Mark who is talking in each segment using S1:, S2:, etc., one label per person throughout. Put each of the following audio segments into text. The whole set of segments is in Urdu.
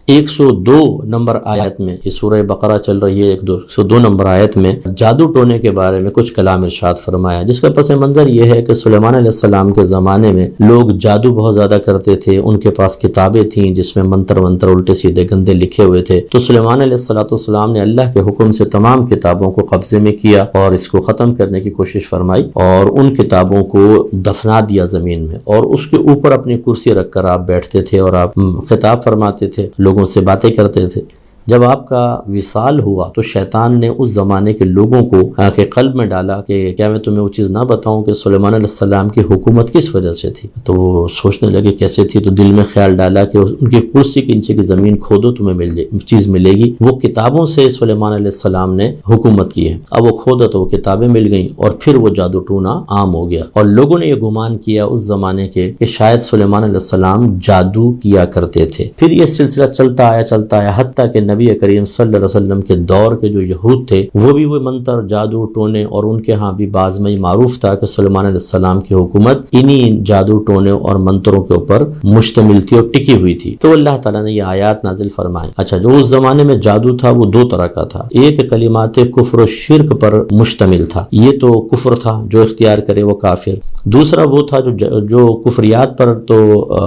S1: 102 نمبر آیت میں، یہ سورہ بقرہ چل رہی ہے، 102 نمبر آیت میں جادو ٹونے کے بارے میں کچھ کلام ارشاد فرمایا، جس کا پس منظر یہ ہے کہ سلیمان علیہ السلام کے زمانے میں لوگ جادو بہت زیادہ کرتے تھے، ان کے پاس کتابیں تھیں جس میں منتر الٹے سیدھے گندے لکھے ہوئے تھے، تو سلیمان علیہ السلام نے اللہ کے حکم سے تمام کتابوں کو قبضے میں کیا اور اس کو ختم کرنے کی کوشش فرمائی، اور ان کتابوں کو دفنا دیا زمین میں، اور اس کے اوپر اپنی کرسی رکھ کر آپ بیٹھتے تھے اور آپ خطاب فرماتے تھے، لوگوں سے باتیں کرتے تھے۔ جب آپ کا وصال ہوا تو شیطان نے اس زمانے کے لوگوں کو کے قلب میں ڈالا کہ کیا میں تمہیں وہ چیز نہ بتاؤں کہ سلیمان علیہ السلام کی حکومت کس وجہ سے تھی، تو وہ سوچنے لگے کیسے تھی، تو دل میں خیال ڈالا کہ ان کی کرسی کے نیچے کی زمین کھودو تمہیں چیز ملے گی، وہ کتابوں سے سلیمان علیہ السلام نے حکومت کی ہے، اب وہ کھودا تو وہ کتابیں مل گئیں، اور پھر وہ جادو ٹونا عام ہو گیا، اور لوگوں نے یہ گمان کیا اس زمانے کے کہ شاید سلیمان علیہ السلام جادو کیا کرتے تھے۔ پھر یہ سلسلہ چلتا آیا حتیٰ کہ نبی کریم صلی اللہ علیہ وسلم کے دور کے جو یہود تھے وہ بھی وہ منتر جادو ٹونے، اور ان کے ہاں بھی بعض میں معروف تھا کہ سلیمان علیہ السلام کی حکومت انہی جادو ٹونے اور منتروں کے اوپر مشتمل تھی اور ٹکی ہوئی تھی۔ تو اللہ تعالیٰ نے یہ آیات نازل فرمائیں۔ اچھا، جو اس زمانے میں جادو تھا وہ دو طرح کا تھا، ایک کلمات کفر و شرک پر مشتمل تھا، یہ تو کفر تھا، جو اختیار کرے وہ کافر، دوسرا وہ تھا جو کفریات پر تو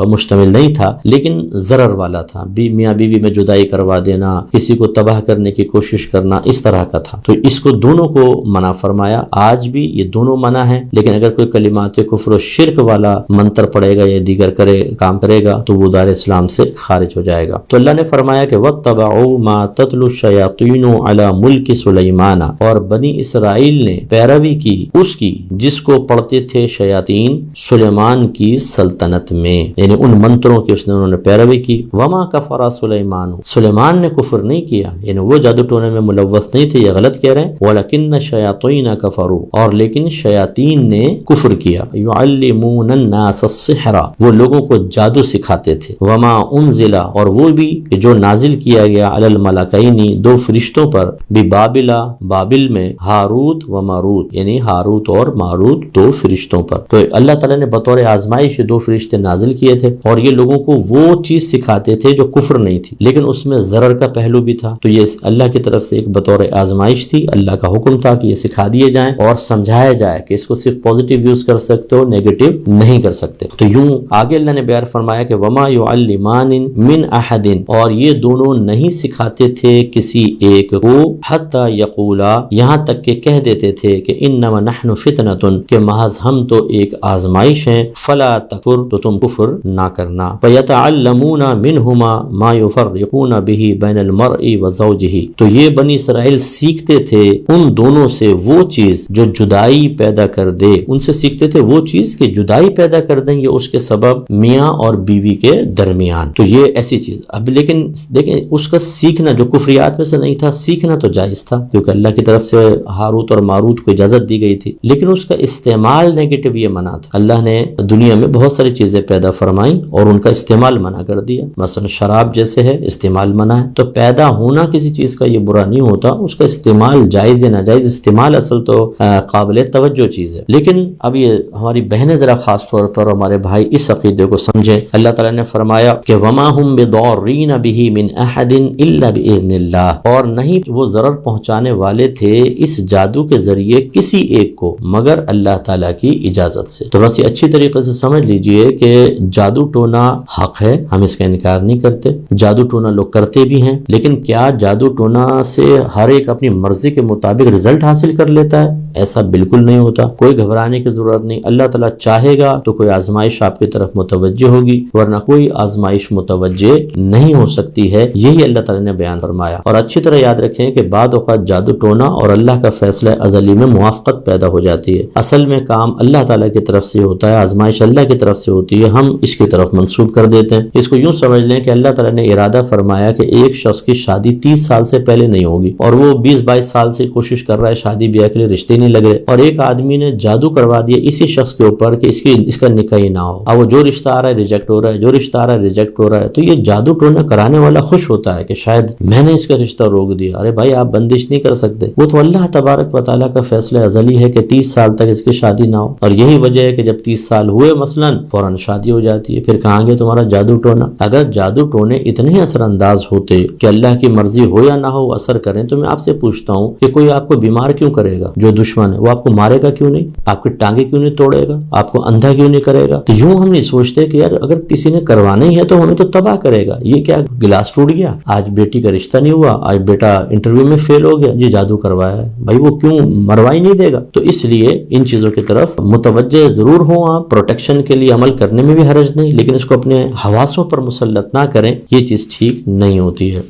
S1: مشتمل نہیں تھا لیکن ضرر والا تھا، میاں بیوی میں جدائی کروا دینا، کسی کو تباہ کرنے کی کوشش کرنا، اس طرح کا تھا۔ تو اس کو دونوں کو منع فرمایا، آج بھی یہ دونوں منع ہیں، لیکن اگر کوئی کلمات کفر و شرک والا منتر پڑے گا یا دیگر کام کرے گا تو وہ دار اسلام سے خارج ہو جائے گا۔ تو اللہ نے فرمایا کہ وَاتَّبَعُوا مَا تَتْلُو الشَّيَاطِينُ عَلَى مُلْكِ سُلَيْمَانَ، اور بنی اسرائیل نے پیروی کی اس کی جس کو پڑھتے تھے شیاطین سلیمان کی سلطنت میں، یعنی ان منتروں کی انہوں نے پیروی کی۔ وَمَا كَفَرَ سُلَيْمَانُ، سلیمان نے کفر نہیں کیا، یعنی وہ جادو ٹونے میں ملوث نہیں تھے، یہ غلط کہہ رہے ہیں، وَلَكِنَّ الشَّيَاطِينَ كَفَرُوا، اور لیکن شیاطین نے کفر کیا، يُعَلِّمُونَ النَّاسَ السِّحْرَ، وہ لوگوں کو جادو سکھاتے تھے، وَمَا أُنزِلَ، اور وہ بھی جو نازل کیا گیا علی الملکین، دو فرشتوں پر، ببابل، بابل میں، ہاروت و ماروت، یعنی ہاروت اور ماروت دو فرشتوں پر۔ تو اللہ تعالیٰ نے بطور آزمائش دو فرشتے نازل کیے تھے، اور یہ لوگوں کو وہ چیز سکھاتے تھے جو کفر نہیں تھی لیکن اس میں ضرر کا پہلو بھی تھا، تو یہ اللہ کی طرف سے ایک بطور آزمائش تھی، اللہ کا حکم تھا کہ یہ سکھا دیے جائیں اور سمجھایا جائے کہ اس کو صرف پازیٹیو یوز کر سکتے ہو، نیگیٹو نہیں کر سکتے۔ تو یوں آگے اللہ نے بیان فرمایا کہ وما يعلمان من احد، اور یہ دونوں نہیں سکھاتے تھے کسی ایک کو، حتی یقولا، یہاں تک کہ کہہ دیتے تھے کہ انما نحن فتنۃ، کہ محض ہم تو ایک آزمائش ہیں، فلا تکفر، تو تم کفر نہ کرنا، فیتعلمون منہما ما یفرقون به بین المرء وزوجہ، تو یہ بنی اسرائیل سیکھتے تھے ان دونوں سے وہ چیز جو جدائی پیدا کر دے، ان سے سیکھتے تھے وہ چیز کہ جدائی پیدا کر دیں یہ اس کے سبب میاں اور بیوی کے درمیان، تو یہ ایسی چیز۔ اب لیکن دیکھیں اس کا سیکھنا جو کفریات میں سے نہیں تھا، سیکھنا تو جائز تھا کیونکہ اللہ کی طرف سے ہاروت اور ماروت کو اجازت دی گئی تھی، لیکن اس کا استعمال نیگیٹو یہ منع تھا۔ اللہ نے دنیا میں بہت ساری چیزیں پیدا فرمائیں اور ان کا استعمال منع کر دیا، مثلا شراب جیسے ہے استعمال منع ہے، تو پیدا ہونا کسی چیز کا یہ برا نہیں ہوتا، اس کا استعمال جائز یا ناجائز، استعمال اصل تو قابل توجہ چیز ہے۔ لیکن اب یہ ہماری بہنیں ذرا خاص طور پر ہمارے بھائی اس عقیدے کو سمجھیں، اللہ تعالیٰ نے فرمایا کہ وما هم بضارین به من احد الا باذن اللہ، اور نہیں وہ ضرر پہنچانے والے تھے اس جادو کے ذریعے کسی ایک کو مگر اللہ تعالیٰ کی اجازت سے۔ تو بس یہ اچھی طریقے سے سمجھ لیجئے کہ جادو ٹونا حق ہے، ہم اس کا انکار نہیں کرتے، جادو ٹونا لوگ کرتے بھی ہیں، لیکن کیا جادو ٹونا سے ہر ایک اپنی مرضی کے مطابق رزلٹ حاصل کر لیتا ہے؟ ایسا بالکل نہیں ہوتا، کوئی گھبرانے کی ضرورت نہیں، اللہ تعالیٰ چاہے گا تو کوئی آزمائش آپ کی طرف متوجہ ہوگی، ورنہ کوئی آزمائش متوجہ نہیں ہو سکتی ہے، یہی اللہ تعالیٰ نے بیان فرمایا۔ اور اچھی طرح یاد رکھیں کہ بعد اوقات جادو ٹونا اور اللہ کا فیصلہ ازلی میں موافقت پیدا ہو جاتی ہے، اصل میں کام اللہ تعالیٰ کی طرف سے ہوتا ہے، آزمائش اللہ کی طرف سے ہوتی ہے، ہم اس کی طرف منسوب کر دیتے ہیں۔ اس کو یوں سمجھ لیں کہ اللہ تعالیٰ نے ارادہ فرمایا کہ ایک شخص شخص کی شادی 30 سال سے پہلے نہیں ہوگی اور وہ 20-22 سال سے کوشش کر رہا ہے شادی بیاہ کے لیے، رشتے نہیں لگ رہے، اور ایک آدمی نے جادو کروا دیا اسی شخص کے اوپر کہ اس کا نکاح ہی نہ ہو، اب وہ جو رشتہ آ رہا ہے ریجیکٹ ہو رہا ہے، جو رشتہ آ رہا ہے ریجیکٹ ہو رہا ہے، تو یہ جادو ٹونا کرانے والا خوش ہوتا ہے کہ شاید میں نے اس کا رشتہ روک دیا۔ ارے بھائی آپ بندش نہیں کر سکتے، وہ تو اللہ تبارک و تعالیٰ کا فیصلہ ازلی ہے کہ 30 سال تک اس کی شادی نہ ہو، اور یہی وجہ ہے کہ جب 30 سال ہوئے مثلاً فوراً شادی ہو جاتی ہے۔ پھر کہاں گے تمہارا جادو ٹونا؟ اگر جادو ٹونے اتنے اثر انداز ہوتے کہ اللہ کی مرضی ہو یا نہ ہو اثر کریں، تو میں آپ سے پوچھتا ہوں کہ کوئی آپ کو بیمار کیوں کرے گا؟ جو دشمن ہے وہ آپ کو مارے گا کیوں نہیں؟ آپ کی ٹانگیں کیوں نہیں توڑے گا؟ آپ کو اندھا کیوں نہیں کرے گا؟ تو یوں ہم نہیں سوچتے کہ یار اگر کسی نے کروانا ہی ہے تو ہمیں تو تباہ کرے گا، یہ کیا گلاس ٹوٹ گیا، آج بیٹی کا رشتہ نہیں ہوا، آج بیٹا انٹرویو میں فیل ہو گیا، یہ جادو کروایا ہے، بھائی وہ کیوں مروا ہی نہیں دے گا؟ تو اس لیے ان چیزوں کی طرف متوجہ ضرور ہوں آپ، پروٹیکشن کے لیے عمل کرنے میں بھی حرج نہیں، لیکن اس کو اپنے حواسوں پر مسلط نہ کریں، یہ چیز ٹھیک نہیں ہوتی ہے۔